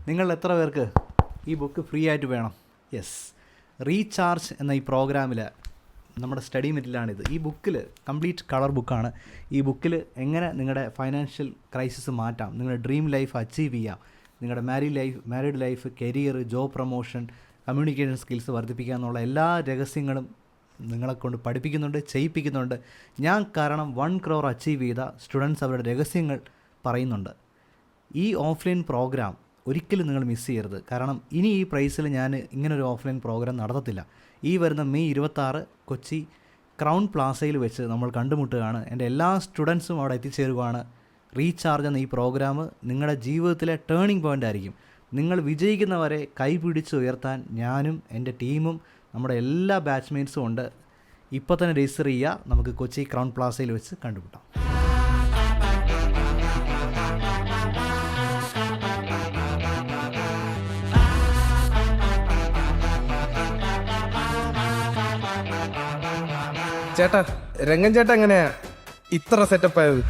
നിങ്ങൾ എത്ര പേർക്ക് ഈ ബുക്ക് ഫ്രീ ആയിട്ട് വേണം? യെസ്, റീചാർജ് എന്ന ഈ പ്രോഗ്രാമിൽ നമ്മുടെ സ്റ്റഡി മെറ്റീരിയലാണിത്. ഈ ബുക്കിൽ കംപ്ലീറ്റ് കളർ ബുക്കാണ്. ഈ ബുക്കിൽ എങ്ങനെ നിങ്ങളുടെ ഫൈനാൻഷ്യൽ ക്രൈസിസ് മാറ്റാം, നിങ്ങളുടെ ഡ്രീം ലൈഫ് അച്ചീവ് ചെയ്യാം, നിങ്ങളുടെ married life, career, job promotion, communication skills വർദ്ധിപ്പിക്കുക എന്നുള്ള എല്ലാ രഹസ്യങ്ങളും നിങ്ങളെക്കൊണ്ട് പഠിപ്പിക്കുന്നുണ്ട്, ചെയ്യിപ്പിക്കുന്നുണ്ട്. ഞാൻ കാരണം 1 crore അച്ചീവ് ചെയ്ത സ്റ്റുഡൻസ് അവരുടെ രഹസ്യങ്ങൾ പറയുന്നുണ്ട്. ഈ ഓഫ്ലൈൻ പ്രോഗ്രാം ഒരിക്കലും നിങ്ങൾ മിസ് ചെയ്യരുത്. കാരണം ഇനി ഈ പ്രൈസിൽ ഞാൻ ഇങ്ങനൊരു ഓഫ്ലൈൻ പ്രോഗ്രാം നടത്തത്തില്ല. ഈ വരുന്ന മെയ് 26 കൊച്ചി ക്രൗൺ പ്ലാസയിൽ വെച്ച് നമ്മൾ കണ്ടുമുട്ടുകയാണ്. എൻ്റെ എല്ലാ സ്റ്റുഡൻസും അവിടെ എത്തിച്ചേരുകയാണ്. റീചാർജ് എന്ന ഈ പ്രോഗ്രാം നിങ്ങളുടെ ജീവിതത്തിലെ ടേണിംഗ് പോയിൻ്റ് ആയിരിക്കും. നിങ്ങൾ വിജയിക്കുന്നവരെ കൈപിടിച്ച് ഉയർത്താൻ ഞാനും എൻ്റെ ടീമും നമ്മുടെ എല്ലാ ബാച്ച്മേറ്റ്സും ഉണ്ട്. ഇപ്പോൾ തന്നെ രജിസ്റ്റർ ചെയ്യുക. നമുക്ക് കൊച്ചി ക്രൗൺ പ്ലാസയിൽ വെച്ച് കണ്ടുമുട്ടാം. ചേട്ടാ, രംഗൻ ചേട്ടാ എങ്ങനെയാ ഇത്ര സെറ്റപ്പ് ആയത്?